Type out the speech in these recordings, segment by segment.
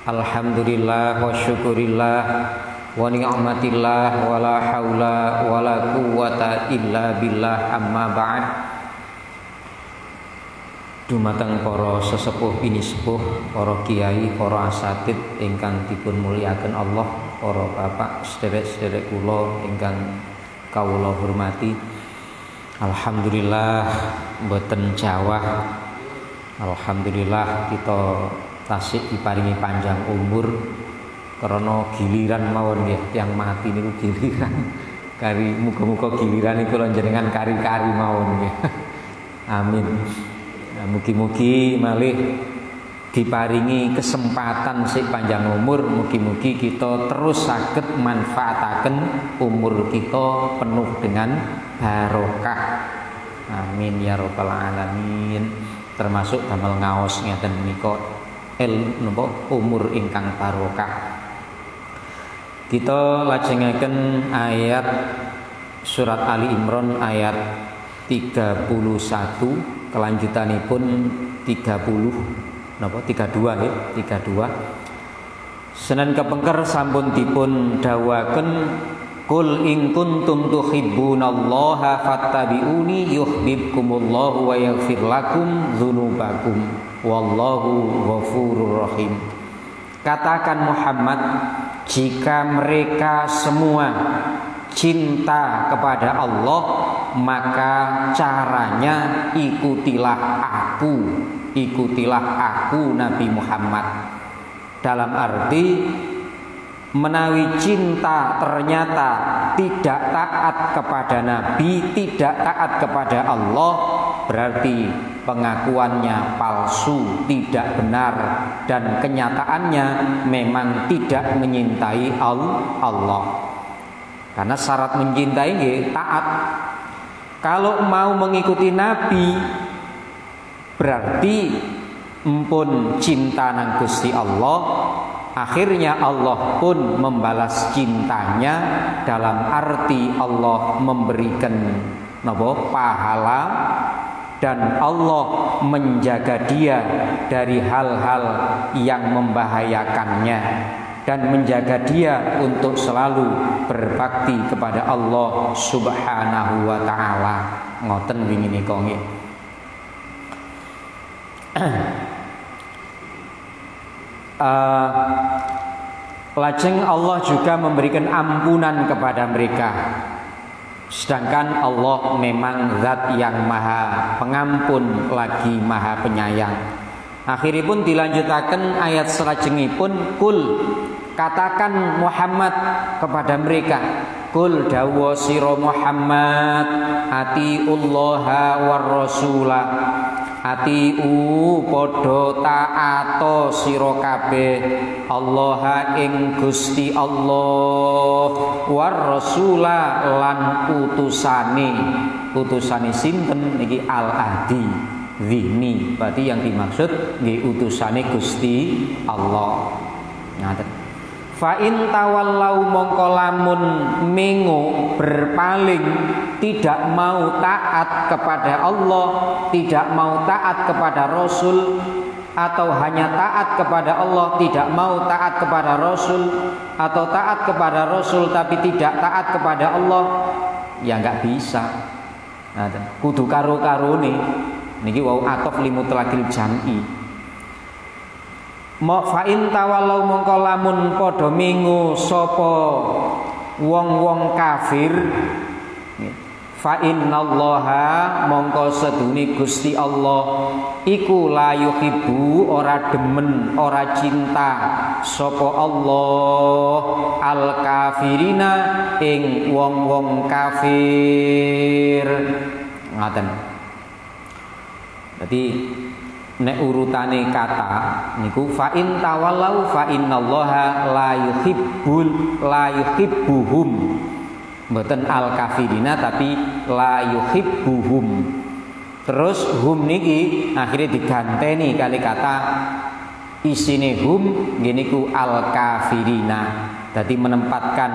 Alhamdulillah wa syukurillah wa ni'matillah wa la haula wa la quwwata illa billah, amma ba'd. Dumateng para sesepuh bini sepuh, para kiai, para asatid ingkang dipun mulyakaken Allah, para bapak sederek-sederek kula ingkang kawula hormati. Alhamdulillah mboten jawah. Alhamdulillah kita tasik diparingi panjang umur karena giliran mawon nggih, yang mati niku giliran. Kari muga-muga giliran niku jenengan kari-kari mawon nggih. Amin. Nah, mugi-mugi malih diparingi kesempatan sik panjang umur, mugi-mugi kita terus saged manfaataken umur kita penuh dengan barokah. Amin ya rabbal alamin. Termasuk damel ngaos ngeten menika umur ingkang barokah. Kita lajengaken ayat surat Ali Imran ayat 31, kelanjutanipun 32 ya, 32. Senen kepengker sampun dipun dawaken, Qul in kuntum tuhibbunallaha fattabi'uni yuhibbukumullahu wa yaghfir lakum dzunubakum wallahu ghafurur rahim. Katakan Muhammad, jika mereka semua cinta kepada Allah, maka caranya ikutilah aku Nabi Muhammad. Dalam arti menawi cinta ternyata tidak taat kepada Nabi, tidak taat kepada Allah, berarti pengakuannya palsu, tidak benar, dan kenyataannya memang tidak menyintai Allah. Karena syarat mencintai taat. Kalau mau mengikuti Nabi, berarti empun cinta nang Gusti Allah. Akhirnya Allah pun membalas cintanya, dalam arti Allah memberikan pahala, dan Allah menjaga dia dari hal-hal yang membahayakannya, dan menjaga dia untuk selalu berbakti kepada Allah Subhanahu wa ta'ala. Ngoten wingi nika nggih. Lajeng Allah juga memberikan ampunan kepada mereka. Sedangkan Allah memang zat yang maha pengampun lagi maha penyayang. Akhiripun dilanjutaken ayat salajengipun, Qul, katakan Muhammad kepada mereka, Qul dawa sira Muhammad, atiullaha war rasulah, atiu padha taato sira kabeh Allah ing Gusti Allah, war rasula lan utusane sinten niki al-ahdi zihni, berarti yang dimaksud nggih utusane Gusti Allah. Ngaten. Fa in tawallau mongko lamun mengo berpaling, tidak mau taat kepada Allah, tidak mau taat kepada Rasul, atau hanya taat kepada Allah, tidak mau taat kepada Rasul, atau taat kepada Rasul tapi tidak taat kepada Allah, ya nggak bisa. Nah, kudu karo-karone niki wau atof limutlaqil jam'i. Fa in tawallau mongko lamun padha mengo sapa wong-wong kafir, fa innallaha mongko sedune Gusti Allah iku la yuhibbu ora demen, ora cinta sapa Allah al kafirina ing wong-wong kafir. Ngaten. Dadi nek urutane kata niku fa in tawallau fa innallaha la yuhibbuhum, mboten al kafirina tapi la yuhibbuhum. Terus hum niki akhirnya diganteni kali kata isine hum niku al kafirina, dadi menempatkan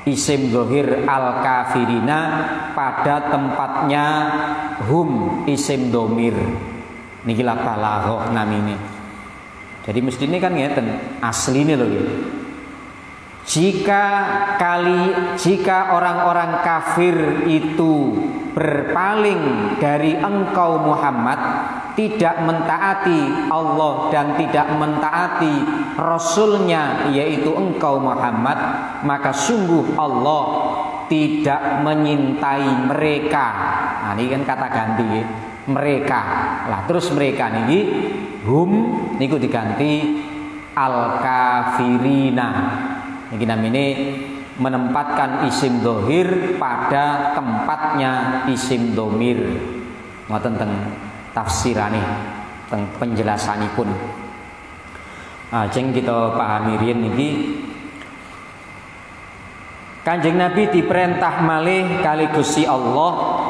isim zahir al kafirina pada tempatnya hum isim domir. Nikilah balaghah namine. Jadi mestine kan ngeten, asline lho nggih. Jika orang-orang kafir itu berpaling dari engkau Muhammad, tidak mentaati Allah dan tidak mentaati Rasulnya yaitu engkau Muhammad, maka sungguh Allah tidak menyintai mereka. Nah ini kan kata ganti ya. Mereka lah, terus mereka niki hum niku diganti al kafirina. Niki namine menempatkan isim dohir pada tempatnya isim domir. Ngoten teng tafsirane, teng penjelasanipun. Ajeng kita pahami riyen niki Kanjeng Nabi diperintah malih kali Gusti Allah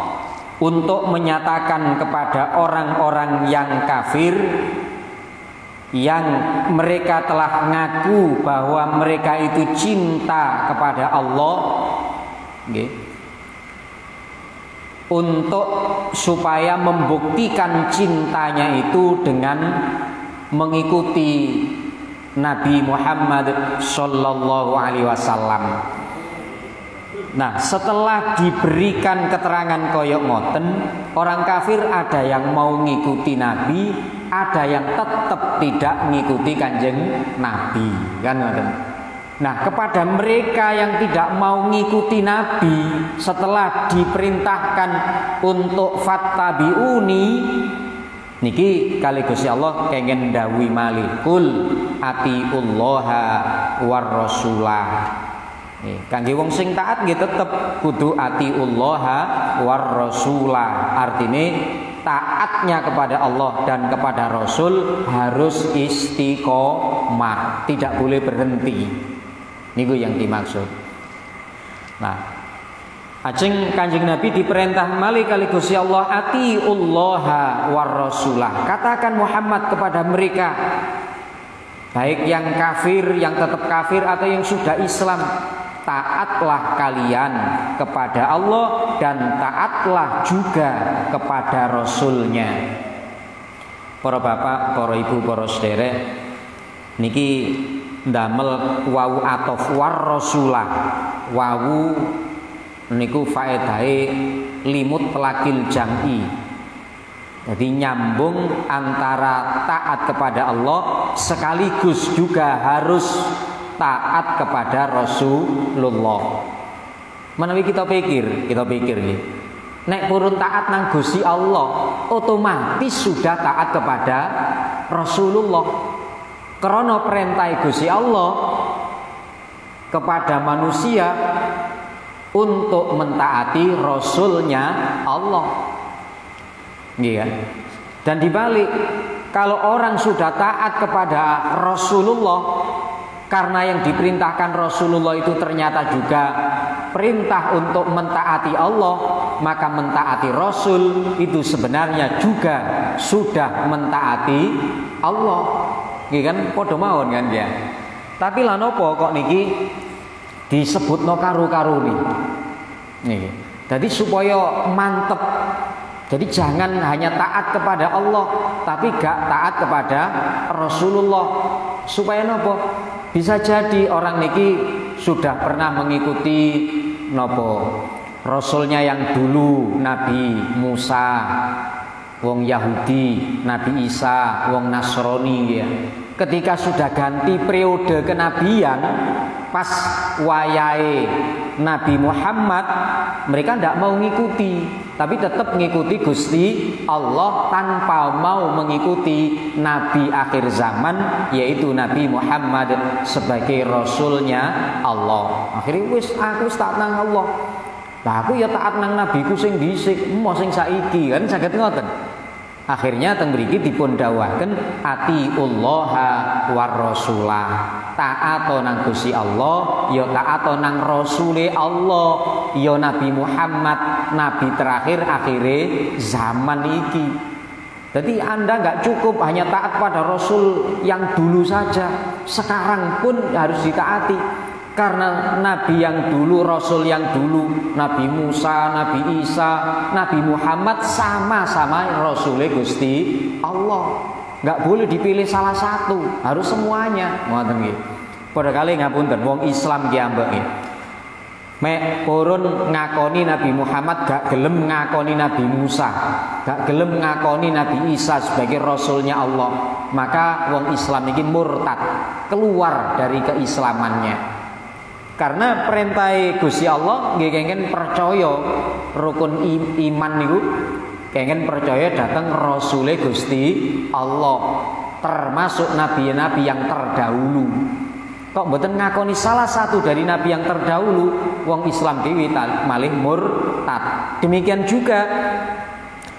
untuk menyatakan kepada orang-orang yang kafir yang mereka telah ngaku bahwa mereka itu cinta kepada Allah, okay, untuk supaya membuktikan cintanya itu dengan mengikuti Nabi Muhammad sallallahu alaihi wasallam. Nah, setelah diberikan keterangan koyok ngoten, orang kafir ada yang mau ngikuti Nabi, ada yang tetap tidak ngikuti Kanjeng Nabi, kan ngoten. Nah, kepada mereka yang tidak mau ngikuti Nabi setelah diperintahkan untuk fattabi'uni, niki kali Gusti Allah kenging dawuhi malih kul atiullaha war rasulah. Kangge wong sing taat nggih tetep kudu atiullaha war rasulah. Artine taatnya kepada Allah dan kepada Rasul harus istiqomah, tidak boleh berhenti. Niku yang dimaksud. Nah, ajeng Kanjeng Nabi diperintah malih kali Gusti Allah atiullaha war rasulah. Katakan Muhammad kepada mereka, baik yang kafir, yang tetap kafir atau yang sudah Islam, taatlah kalian kepada Allah dan taatlah juga kepada Rasulnya. Para bapak, para ibu, para sederek, niki ndamel wawu atof war rasulah. Wawu niku faedahe limut pelakil jam'i. Jadi nyambung antara taat kepada Allah sekaligus juga harus taat kepada Rasulullah. Menawi kita pikir nih, nek purun taat nang Gusti Allah, otomatis sudah taat kepada Rasulullah. Karena perintah Gusti Allah kepada manusia untuk mentaati Rasulnya Allah. Iya. Dan dibalik, kalau orang sudah taat kepada Rasulullah, karena yang diperintahkan Rasulullah itu ternyata juga perintah untuk mentaati Allah, maka mentaati Rasul itu sebenarnya juga sudah mentaati Allah. Nggih kan padha mawon kan ya. Tapi lan napa kok niki disebutno karu-karu nih. Jadi supaya mantep. Jadi jangan hanya taat kepada Allah, tapi gak taat kepada Rasulullah. Supaya nopo? Bisa jadi orang niki sudah pernah mengikuti nopo Rasulnya yang dulu, Nabi Musa, wong Yahudi, Nabi Isa, wong Nasrani ya. Ketika sudah ganti periode kenabian, pas wayahe Nabi Muhammad, mereka tidak mau mengikuti, tapi tetap mengikuti Gusti Allah tanpa mau mengikuti Nabi akhir zaman, yaitu Nabi Muhammad sebagai Rasulnya Allah. Akhirnya wis aku taat nang Allah. Lah aku ya taat nang nabiku sing dhisik, mau sing saiki kan saged ngoten. Akhirnya teng mriki dipun dawuhaken atiullaha war rasulah. Taat nang Gusti Allah, ya taat nang Rasule Allah, ya Nabi Muhammad, nabi terakhir akhire zaman iki. Jadi Anda nggak cukup hanya taat pada Rasul yang dulu saja, sekarang pun harus ditaati. Karena Nabi yang dulu, Rasul yang dulu, Nabi Musa, Nabi Isa, Nabi Muhammad sama-sama Rasul Gusti Allah. nggak boleh dipilih salah satu, harus semuanya. Ngoten nggih. Padha kali ngapunten wong Islam ki ambek nggih. Mek purun ngakoni Nabi Muhammad, gak gelem ngakoni Nabi Musa, gak gelem ngakoni Nabi Isa sebagai rasulnya Allah, maka wong Islam ini murtad, keluar dari keislamannya. Karena perintah Gusti Allah nggih kengken percaya rukun iman niku, kengken percaya datang Rasule Gusti Allah, termasuk nabi-nabi yang terdahulu. Kok mboten ngakoni salah satu dari nabi yang terdahulu, wong Islam dewi malih murtad. Demikian juga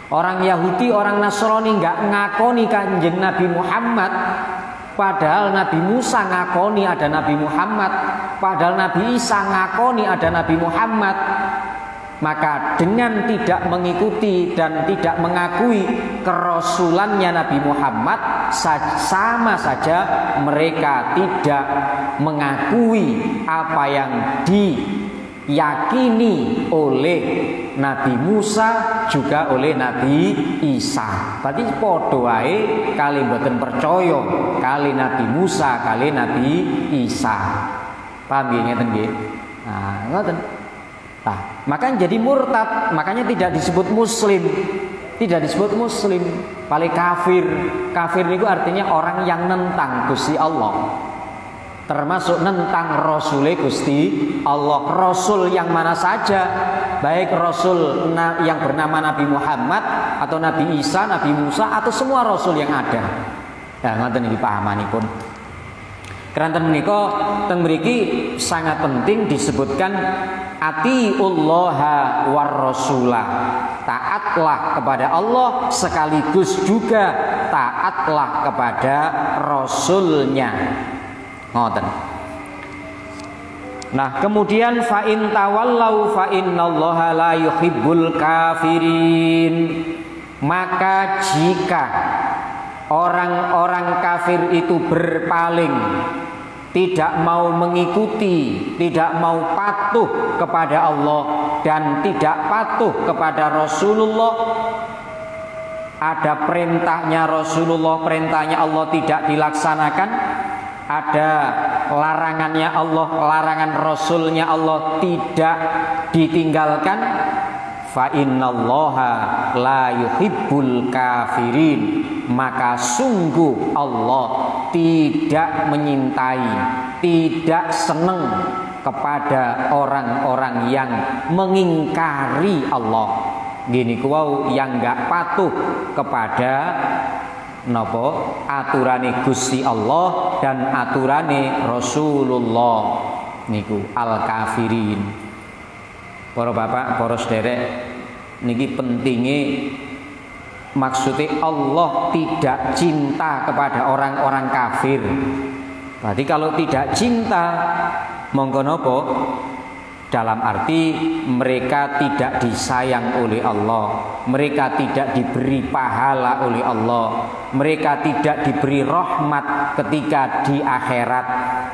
orang Yahudi, orang Nasrani nggak ngakoni kanjeng Nabi Muhammad, padahal Nabi Musa ngakoni ada Nabi Muhammad, padahal Nabi Isa ngakoni ada Nabi Muhammad. Maka dengan tidak mengikuti dan tidak mengakui kerasulannya Nabi Muhammad, sama saja mereka tidak mengakui apa yang diyakini oleh Nabi Musa juga oleh Nabi Isa. Berarti padha wae kali mboten percaya kali Nabi Musa kali Nabi Isa. Paham nggih ngeten nggih? Nah, ngoten. Nah, makanya jadi murtad, makanya tidak disebut muslim. Tidak disebut muslim, paling kafir. Kafir itu artinya orang yang nentang Gusti Allah. Termasuk nentang Rasul Gusti Allah. Rasul yang mana saja, baik Rasul yang bernama Nabi Muhammad atau Nabi Isa, Nabi Musa, atau semua Rasul yang ada. Ya, ngoten iki pahamanipun. Keranten menika teng mriki sangat penting disebutkan atiullaha war rasulah. Taatlah kepada Allah sekaligus juga taatlah kepada Rasulnya. Ngoten. Nah, kemudian fa in tawallau fa innallaha la yuhibbul kafirin. Maka jika orang-orang kafir itu berpaling, tidak mau mengikuti, tidak mau patuh kepada Allah dan tidak patuh kepada Rasulullah, ada perintahnya Rasulullah, perintahnya Allah tidak dilaksanakan, ada larangannya Allah, larangan Rasulnya Allah tidak ditinggalkan, fa innallaha la yuhibbul kafirin. Maka sungguh Allah tidak menyintai, tidak senang kepada orang-orang yang mengingkari Allah. Gini kuau yang enggak patuh kepada napa aturane Gusti Allah dan aturane Rasulullah niku al-kafirin. Para bapak, para sederek, niki pentingnya maksudnya Allah tidak cinta kepada orang-orang kafir. Berarti kalau tidak cinta, monggo nopo? Dalam arti mereka tidak disayang oleh Allah, mereka tidak diberi pahala oleh Allah, mereka tidak diberi rahmat ketika di akhirat,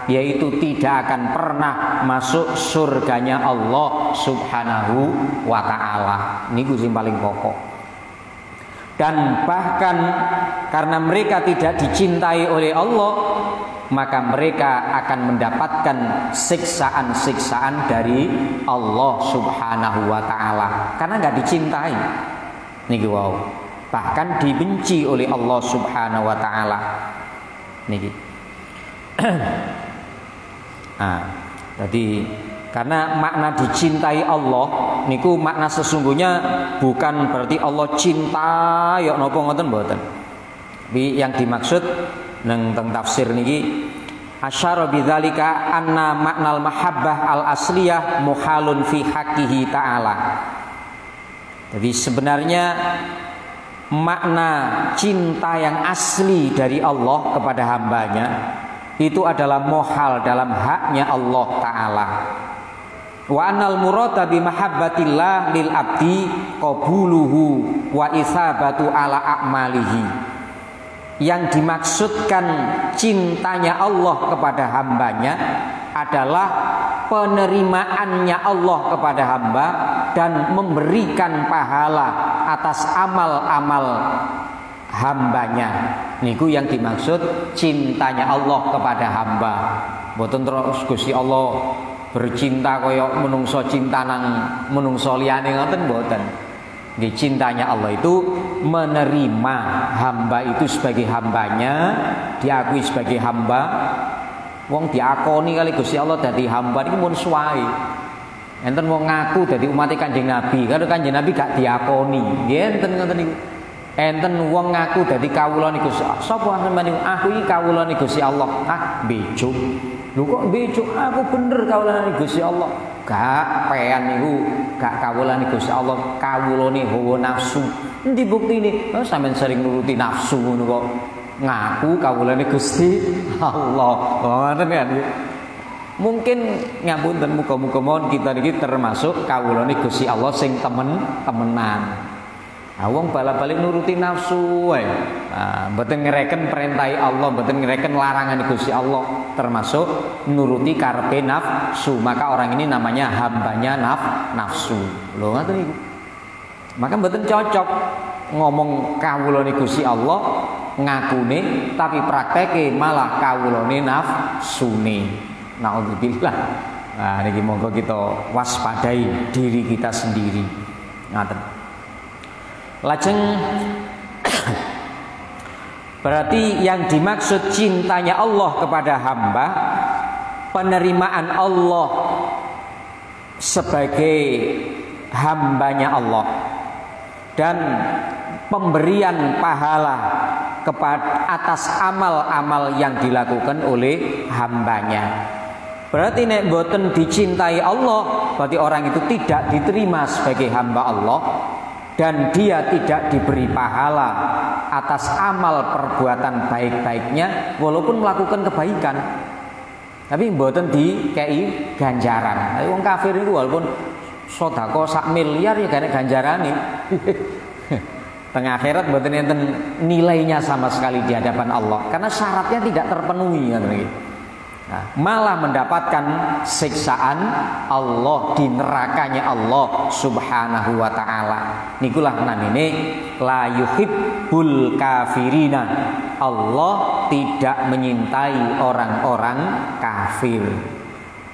yaitu tidak akan pernah masuk surganya Allah Subhanahu wa ta'ala. Ini yang paling pokok. Dan bahkan karena mereka tidak dicintai oleh Allah, maka mereka akan mendapatkan siksaan-siksaan dari Allah Subhanahu wa ta'ala, karena nggak dicintai. Niki wow. Bahkan dibenci oleh Allah Subhanahu wa ta'ala. Niki. Jadi karena makna dicintai Allah niku makna sesungguhnya bukan berarti Allah cinta ya napa ngoten mboten. Tapi yang dimaksud nang teng tafsir niki asyara bidzalika anna maknal mahabbah al asliyah muhalun fi haqqihi ta'ala. Jadi sebenarnya makna cinta yang asli dari Allah kepada hambanya itu adalah muhal dalam haknya Allah Ta'ala. Wa annal murada bi mahabbatillah lil abdi qabuluhu wa isabatu ala a'malihi. Yang dimaksudkan cintanya Allah kepada hambanya adalah penerimaannya Allah kepada hamba dan memberikan pahala atas amal-amal hambanya. Niku yang dimaksud cintanya Allah kepada hamba. Mboten terus Gusti Allah bercinta kaya menungso cinta nang menungso liyane ngoten mboten. Nggih, cintanya Allah itu menerima hamba itu sebagai hambanya, diakui sebagai hamba. Wong diakoni kali Gusti Allah dadi hamba niku mun suwae. Enten wong ngaku dadi umat Kanjeng Nabi, karo Kanjeng Nabi gak diakoni. Nggih enten ngoten niku. Enten wong ngaku dadi kawulane Gusti Allah. Sapa sampeyan? Aku iki kawulane Gusti Allah. Ah, bejuk. Lho kok bejuk? Aku bener kawulane Gusti Allah. Gak pean niku, gak kawulane Gusti Allah, kawulane hawa nafsu. Endi buktine? Oh, sampeyan sering nuruti nafsu ngono kok. Ngaku kawulane Gusti Allah. Ngoten kan. Mungkin ngapunten muga-muga mawon kita niki termasuk kawulane Gusti Allah sing temen-temenan. Wong bala-balik nuruti nafsu wae. Mboten ngereken perintahe Allah, mboten ngereken larangan Gusti Allah, termasuk nuruti karepe nafsu. Maka orang ini namanya hambanya nafsu. Lho ngoten niku. Maka mboten cocok ngomong kawulane Gusti Allah ngakune tapi prakteke malah kawulane nafsune. Naudzubillah. Nah niki monggo kita waspadai diri kita sendiri. Ngaten. Lajeng berarti yang dimaksud cintanya Allah kepada hamba, penerimaan Allah sebagai hambanya Allah, dan pemberian pahala kepada atas amal-amal yang dilakukan oleh hambanya. Berarti nek boten dicintai Allah, berarti orang itu tidak diterima sebagai hamba Allah, dan dia tidak diberi pahala atas amal perbuatan baik-baiknya walaupun melakukan kebaikan, tapi mboten dikei ganjaran. Wong kafir itu walaupun sedekah sak miliar ya gak ganjarane. Tengah akhirat mboten enten nilainya sama sekali di hadapan Allah karena syaratnya tidak terpenuhi ngoten. Nah, malah mendapatkan siksaan Allah di nerakanya Allah Subhanahu wa taala. Nikulah namine la yuhibbul kafirina. Allah tidak menyintai orang-orang kafir.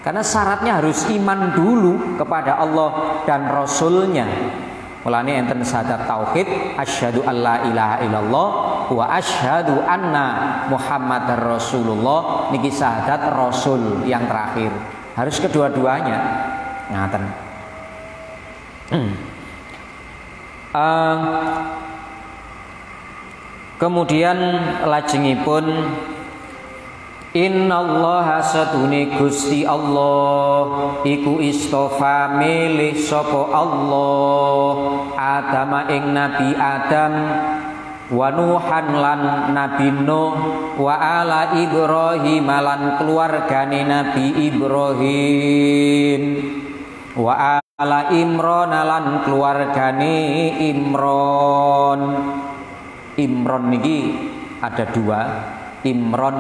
Karena syaratnya harus iman dulu kepada Allah dan Rasulnya. Mulane enten syahadat tauhid, asyhadu alla ilaha illallah wa asyhadu anna Muhammadar Rasulullah. Niki syahadat Rasul yang terakhir. Harus kedua-duanya. Ngaten. Kemudian lajengipun innallaha satune Gusti Allah iku istofa milih sapa Allah Adam ing Nabi Adam wa Nuhan lan Nabi Nuh wa ala Ibrahim lan keluargane Nabi Ibrahim wa ala Imran lan keluargane Imran. Imran niki ada dua. Imran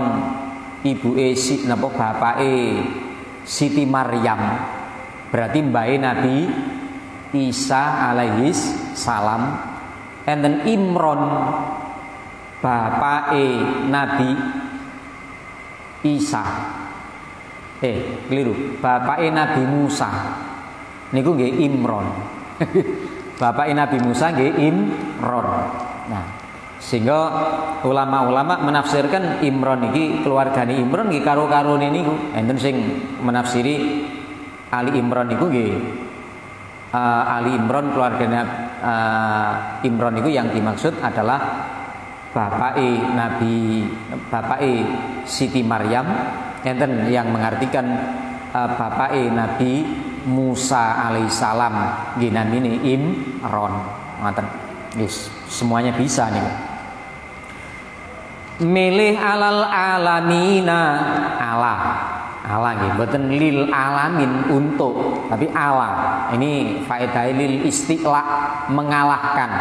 ibuke napa bapake Siti Maryam, berarti mbae Nabi Isa alaihis salam. Enten Imron bapake Nabi Isa, keliru, bapake Nabi Musa niku nggih Imron. Bapake Nabi Musa nggih Imron. Nah, sehingga ulama-ulama menafsirkan Imron iki keluargane Imron nggih karo-karone niku. Enten sing menafsiri Ali Imron niku nggih Ali Imron keluargane Imron niku yang dimaksud adalah bapake Siti Maryam. Enten yang mengartikan bapake Nabi Musa alaihissalam nggih namine Imron. Ngoten. Yes, semuanya bisa nih. Milih alal alamina, Allah nggih, mboten lil alamin untuk, tapi Allah. Ini faedah lil istiqla, mengalahkan.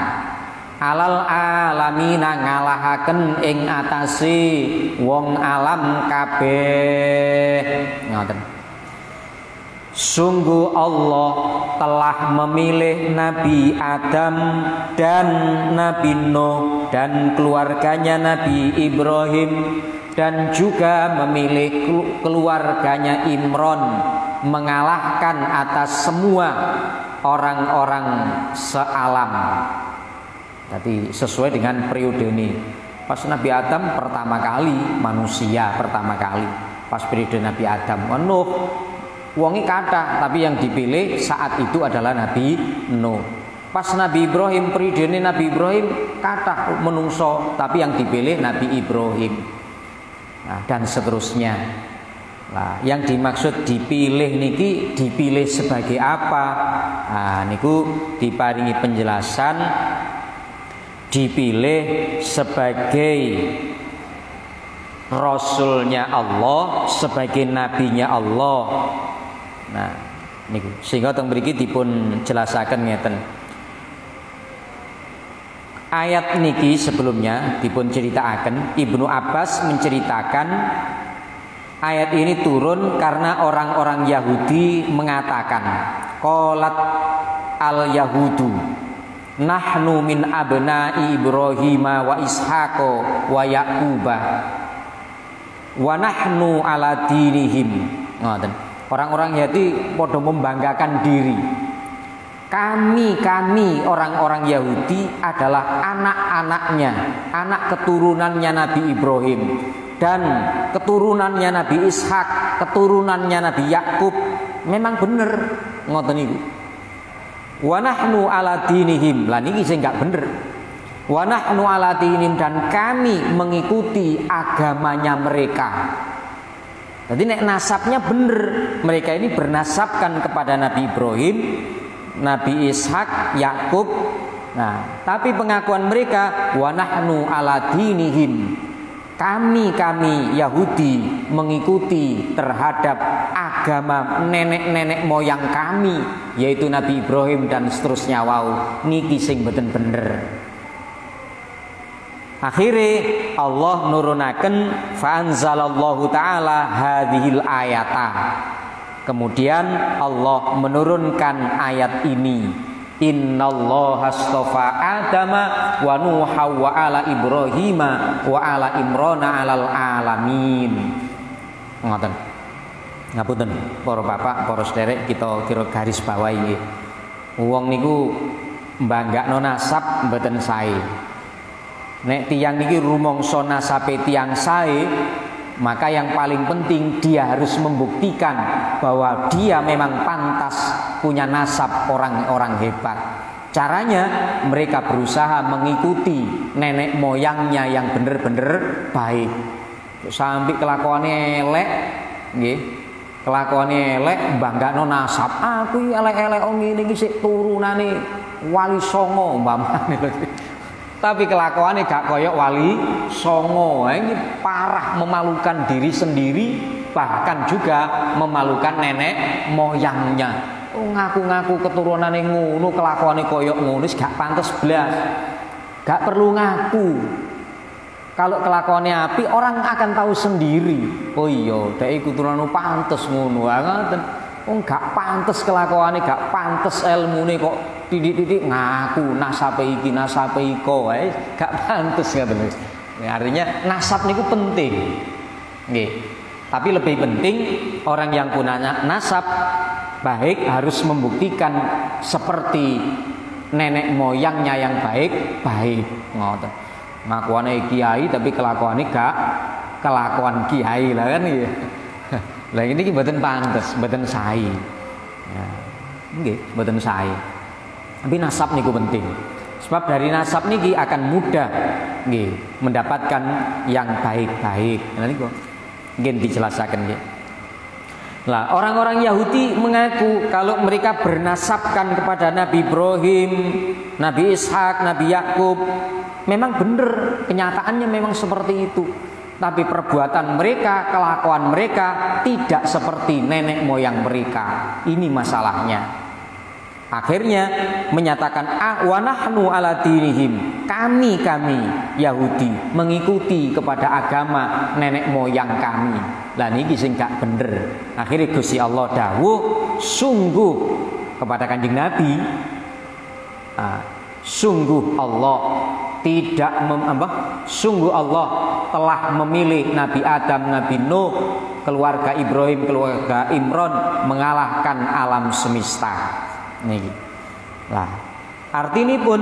Alal alamina ngalahaken ing atase wong alam kabeh. Ngoten. Sungguh Allah telah memilih Nabi Adam dan Nabi Nuh dan keluarganya Nabi Ibrahim, dan juga memilih keluarganya Imron, mengalahkan atas semua orang-orang sealam. Jadi sesuai dengan periode ini. Pas Nabi Adam pertama kali, manusia pertama kali. Pas periode Nabi Adam, Nuh wongi kata, tapi yang dipilih saat itu adalah Nabi Nuh. Pas Nabi Ibrahim, periode ini Nabi Ibrahim kata menungso, tapi yang dipilih Nabi Ibrahim. Nah, dan seterusnya. Nah, yang dimaksud dipilih niki dipilih sebagai apa? Nah, niku diparingi penjelasan, dipilih sebagai Rasulnya Allah, sebagai nabinya Allah. Nah, niku sehingga teng mriki dipun jelasaken ngeten. Ayat niki sebelumnya dipun ceritakan, Ibnu Abbas menceritakan ayat ini turun karena orang-orang Yahudi mengatakan, qalat al yahudu nahnu min abna'i Ibrahima wa Ishaqa wa Yaquba wa nahnu ala dinihim. Ngoten. Orang-orang Yahudi podo membanggakan diri. Kami orang-orang Yahudi adalah anak-anaknya, anak keturunannya Nabi Ibrahim dan keturunannya Nabi Ishak, keturunannya Nabi Yakub. Memang bener ngoten niku. Wa nahnu ala dinihim. Lah niki sing gak bener. Wa nahnu ala dinihim, dan kami mengikuti agamanya mereka. Jadi nek nasabnya bener, mereka ini bernasabkan kepada Nabi Ibrahim, Nabi Ishak, Yakub. Nah, tapi pengakuan mereka wa nahnu ala dinihim. Kami Yahudi mengikuti terhadap agama nenek-nenek moyang kami, yaitu Nabi Ibrahim dan seterusnya. Wow, niki sing mboten bener. Akhirnya Allah nurunaken fa anzalallahu taala hadhil ayata. Kemudian Allah menurunkan ayat ini. Innallaha astafa Adama wa Nuha wa ala Ibrahima wa ala Imrana alal alamin. Ngoten. Ngapunten para bapak, para sederek, kita kira garis bawahi nggih. Wong niku mbanggakno nasab mboten sae. Nek tiyang niki rumangsa nasabe tiyang sae, maka yang paling penting dia harus membuktikan bahwa dia memang pantas punya nasab orang-orang hebat. Caranya mereka berusaha mengikuti nenek moyangnya yang bener-bener baik. Sampai kelakuannya elek, nggih. Kelakuannya elek banggakno nasab. Aku elek-elek wong ngene iki sik turunane Wali Songo umpamane. Tapi kelakuannya gak koyok Wali Songo. Ini parah, memalukan diri sendiri, bahkan juga memalukan nenek moyangnya. Ngaku-ngaku keturunannya ngono, kelakuannya koyok ngono, gak pantas blas. Gak perlu ngaku. Kalau kelakuannya api, orang akan tahu sendiri. Oh iya, dhek keturunanmu pantes ngono. Gak pantes kelakuannya, gak pantes ilmune kok titik-titik ngaku nasabe iki nasabe iko, gak pantes ngoten. Artinya nasab niku penting. Nggih. Tapi lebih penting orang yang punya nasab baik harus membuktikan seperti nenek moyangnya yang baik ngoten. Ngakuane kiai tapi kelakuane gak kelakuan kiai lah kan ya. Lah ini mboten pantes, mboten sae. Ya. Nggih, mboten sae. Tapi nasab niku penting. Sebab dari nasab niki akan mudah nggih mendapatkan yang baik-baik. Nah niku nggih dijelaskan nggih. Lah orang-orang Yahudi mengaku kalau mereka bernasabkan kepada Nabi Ibrahim, Nabi Ishak, Nabi Yakub, memang benar, kenyataannya memang seperti itu. Tapi perbuatan mereka, kelakuan mereka tidak seperti nenek moyang mereka. Ini masalahnya. Akhirnya menyatakan wa nahnu ala dinihim, kami Yahudi mengikuti kepada agama nenek moyang kami. Lah niki sing gak bener. Akhirnya Gusti Allah dawuh sungguh kepada Kanjeng Nabi, sungguh Allah sungguh Allah telah memilih Nabi Adam, Nabi Nuh, keluarga Ibrahim, keluarga Imran mengalahkan alam semesta. Niki. Lah, artinya pun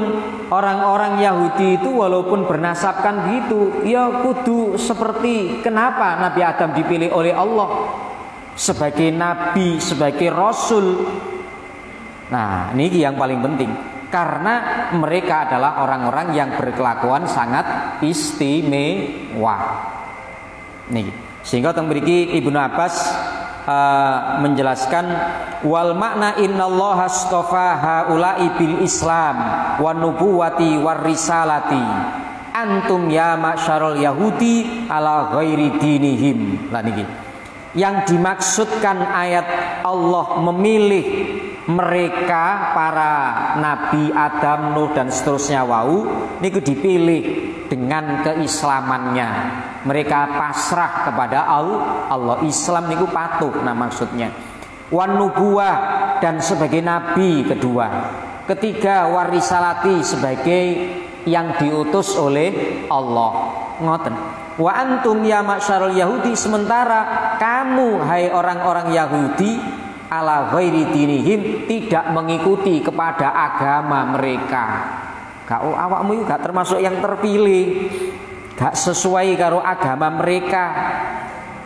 orang-orang Yahudi itu walaupun bernasabkan begitu, ya kudu seperti kenapa Nabi Adam dipilih oleh Allah sebagai nabi, sebagai rasul. Nah, niki yang paling penting. Karena mereka adalah orang-orang yang berkelakuan sangat istimewa. Nih, sehingga teng mriki Ibnu Abbas menjelaskan wal makna innallaha astafa haula'i bil Islam wan nubuwati war risalati antum ya ma'syarul yahudi ala ghairi dinihim. Lah niki. Yang dimaksudkan ayat Allah memilih mereka para nabi Adam, Nuh dan seterusnya wau niku dipilih dengan keislamannya. Mereka pasrah kepada Allah. Islam niku patuh, nah maksudnya. Wan nubuwah dan sebagai nabi kedua. Ketiga warisalati sebagai yang diutus oleh Allah. Ngoten. Wa antum ya ma'syarul yahudi, sementara kamu hai orang-orang Yahudi ala ghairi dinihim tidak mengikuti kepada agama mereka. Kau awakmu gak termasuk yang terpilih, gak sesuai karo agama mereka.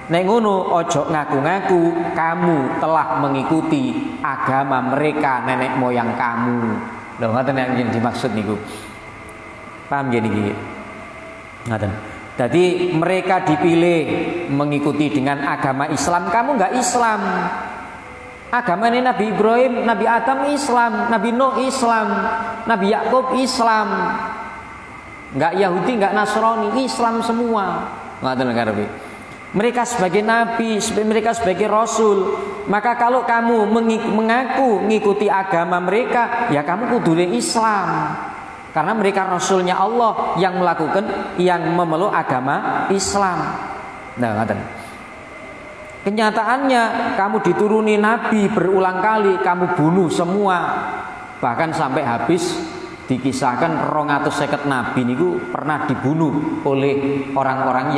Nek ngono ojo ngaku-ngaku kamu telah mengikuti agama mereka, nenek moyang kamu. Lho ngoten yang dimaksud niku. Paham ya niki? Ngoten. Jadi mereka dipilih mengikuti dengan agama Islam, kamu enggak Islam. Agama ini Nabi Ibrahim, Nabi Adam Islam, Nabi Nuh Islam, Nabi Yakub Islam. Enggak Yahudi, enggak Nasrani, Islam semua. Ngoten karepe. Mereka sebagai nabi, mereka sebagai rasul. Maka kalau kamu mengaku mengikuti agama mereka, ya kamu kudune Islam. Karena mereka rasulnya Allah yang melakukan, yang memeluk agama Islam. Nah, ngaten. Kenyataannya kamu dituruni nabi berulang kali, kamu bunuh semua. Bahkan sampai habis dikisahkan 250 nabi niku pernah dibunuh oleh orang-orang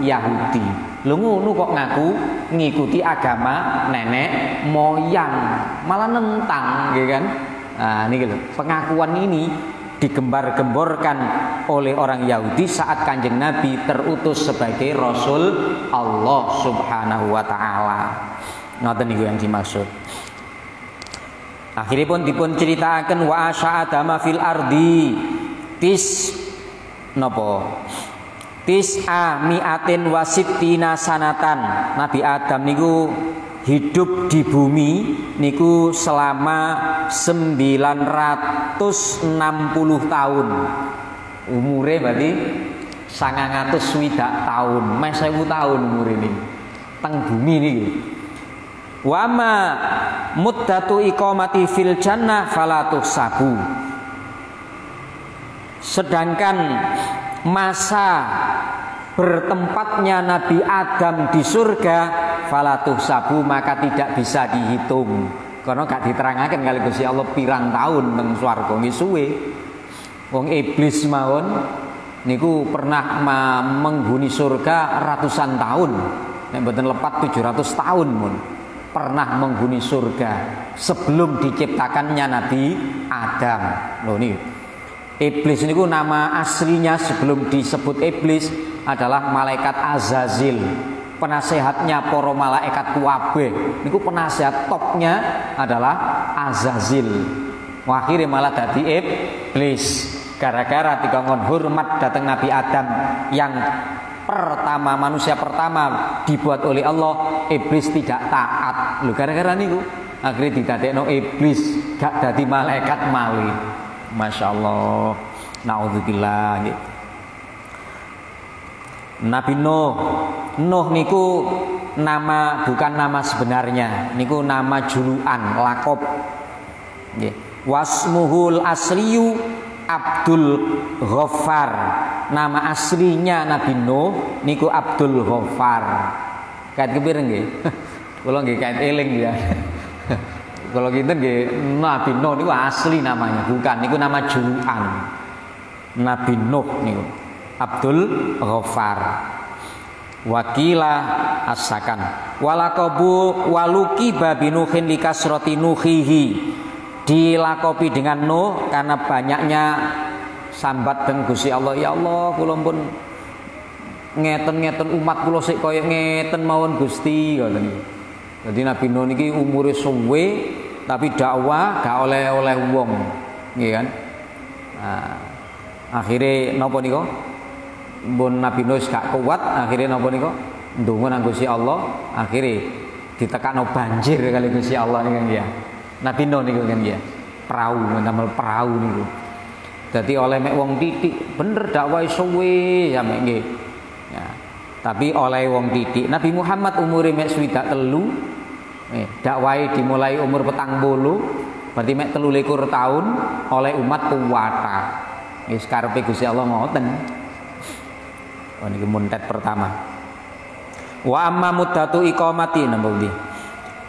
Yahudi. Lho ngono kok ngaku ngikuti agama nenek moyang, malah nentang, gitu kan? Nah, niki lho, pengakuan ini digembar-gemborkan oleh orang Yahudi saat Kanjeng Nabi terutus sebagai Rasul Allah Subhanahu wa taala. Ngoten niku yang dimaksud. Akhirnya pun dipun ceritakan wa asya'adama fil ardi tis'a mi'atin wasittina sanatan. Nabi Adam niku hidup di bumi niku selama 960 tahun. Umure berarti 960 tahun, meh 1000 tahun umur ini teng bumi niki. Wa ma muddatu iqamati fil jannah fala tuhsabu. Sedangkan masa bertempatnya Nabi Adam di surga fala tuhsabu, maka tidak bisa dihitung. Karena gak diterangaken kali Gusti Allah pirang tahun teng swarga nggih suwe. Wong iblis mawon niku pernah menghuni surga ratusan tahun. Nek mboten lepat 700 tahun mun. Pernah menghuni surga sebelum diciptakannya Nabi Adam. Loh nih, iblis niku nama aslinya sebelum disebut iblis adalah malaikat Azazil, penasehatnya para malaikat kuwabe. Niku penasehat topnya adalah Azazil. Akhirnya malah dadi iblis gara-gara dikongkon hormat datang Nabi Adam yang pertama, manusia pertama dibuat oleh Allah. Iblis tidak taat. Lho gara-gara niku akhirnya didadekno iblis gak dadi malaikat malih. Masya Allah. Naudzubillah. Nabi Nuh niku nama, bukan nama sebenarnya, niku nama julukan, lakop. Nggih. Wasmuhul asliyu Abdul Ghaffar. Nama aslinya Nabi Nuh niku Abdul Ghaffar. Kait kepireng nggih. Kula nggih kait eling ya. Kalau kita nggih Nabi Nuh niku asli namanya, bukan niku nama julukan. Nabi Nuh niku Abdul Ghaffar. Wakila asakan walaqabu waluki babi nuhin likasroti nuhihi, dilakopi dengan Nuh karena banyaknya sambat teng Gusti Allah. Ya Allah, kula pun ngeten-ngeten umat kula sik kaya ngeten mawon Gusti ngoten. Jadi Nabi Nuh niki umure suwe tapi dakwah gak oleh-oleh wong, nggih kan? Nah, akhire napa nika? Mun Nabi Nuh gak kuat, akhire napa nika? Ndonga nang Gusti Allah, akhire ditekakno banjir kali Gusti Allah niku ya. Nabi Nuh niku kan ya. Perahu, ndamel perahu niku. Dadi oleh mek wong titik, bener dakwah suwe sampe nggih. Ya. Tapi oleh wong titik. Nabi Muhammad umure mek 23. Dakwahe dimulai umur 40, berarti mek 23 tahun oleh umat kuwata. Wis karepe Gusti Allah ngoten. Oh niki muntet pertama. Wa amma muddatu iqamati napa pundi?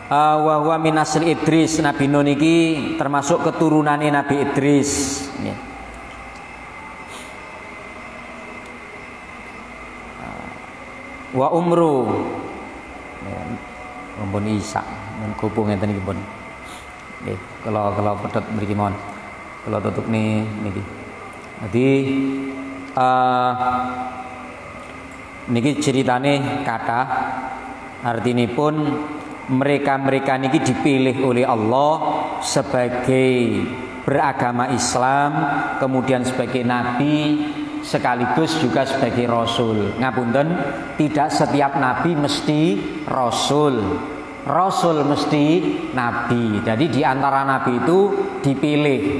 Wa huwa min asli Idris. Nabi Nuh niki termasuk keturunane Nabi Idris. Nggih. Wa umru Mumpun Isa, mun kupung ngeten iki pun. Nggih, kalau pedhot mriki mawon. Kalau tutup niki. Jadi niki ceritane kata artinipun mereka-mereka niki dipilih oleh Allah sebagai beragama Islam, kemudian sebagai nabi, sekaligus juga sebagai rasul. Ngapunten, tidak setiap nabi mesti rasul. Rasul mesti nabi. Jadi di antara nabi itu dipilih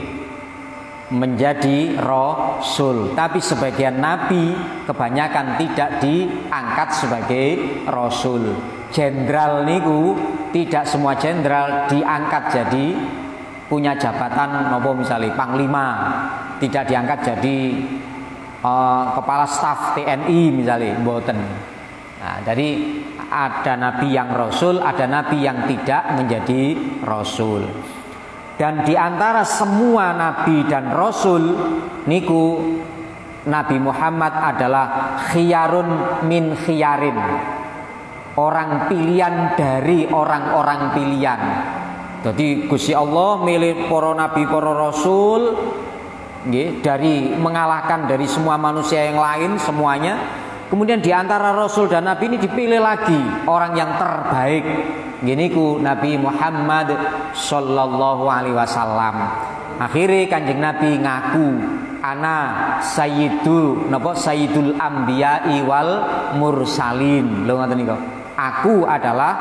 menjadi rasul. Tapi sebagian nabi kebanyakan tidak diangkat sebagai rasul. Jenderal niku tidak semua jenderal diangkat jadi punya jabatan nopo misalnya panglima, tidak diangkat jadi kepala staf TNI misalnya, mboten. Nah, jadi ada nabi yang rasul, ada nabi yang tidak menjadi rasul. Dan di antara semua nabi dan rasul niku Nabi Muhammad adalah khiyarun min khiyarin. Orang pilihan dari orang-orang pilihan. Jadi Gusti Allah milih para nabi, para rasul nggih, dari mengalahkan dari semua manusia yang lain semuanya. Kemudian di antara rasul dan nabi ini dipilih lagi orang yang terbaik. Gini ku Nabi Muhammad sallallahu alaihi wasallam. Akhirnya Kanjeng Nabi ngaku ana sayyidu napa sayyidul anbiya'i wal mursalin. Lho ngoten niku. Aku adalah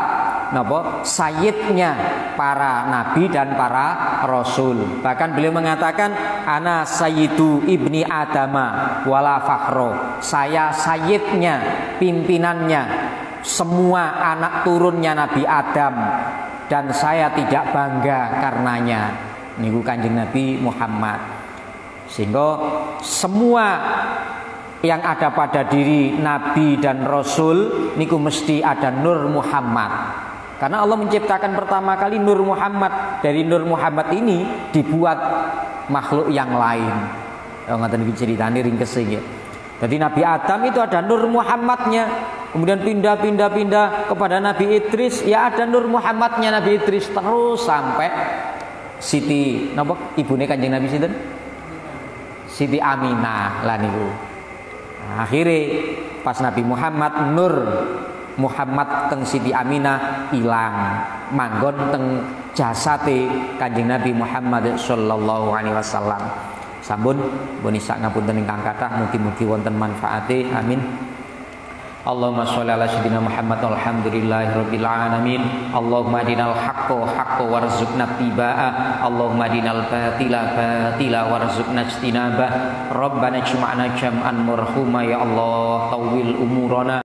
napa sayyidnya para nabi dan para rasul. Bahkan beliau mengatakan ana sayyidu ibni adama wala fakhro. Saya sayyidnya, pimpinannya semua anak turunnya Nabi Adam, dan saya tidak bangga karenanya. Niku Kanjeng Nabi Muhammad. Sehingga semua yang ada pada diri nabi dan rasul niku mesti ada Nur Muhammad. Karena Allah menciptakan pertama kali Nur Muhammad. Dari Nur Muhammad ini dibuat makhluk yang lain. Ngoten iki ceritane ringkes iki. Jadi Nabi Adam itu ada Nur Muhammadnya. Kemudian pindah kepada Nabi Idris, ya ada Nur Muhammadnya Nabi Idris, terus sampai Siti napa ibune Kanjeng Nabi sinten? Siti Aminah lah niku. Nah, akhirnya pas Nabi Muhammad Nur Muhammad teng Siti Aminah ilang, manggon teng jasate Kanjeng Nabi Muhammad sallallahu alaihi wasallam. Sampun pun sak ngapunten ingkang kathah, mugi-mugi wonten manfaate. Amin. Allahumma sholli ala sayyidina Muhammad walhamdulillahirabbil alamin. Allahumma adinal haqqo haqqo warzuqna tibaa. Allahumma adinal batila batila warzuqna ijtinabah. Rabbana ijma'na jam'an marhuma ya Allah, tawil umurana.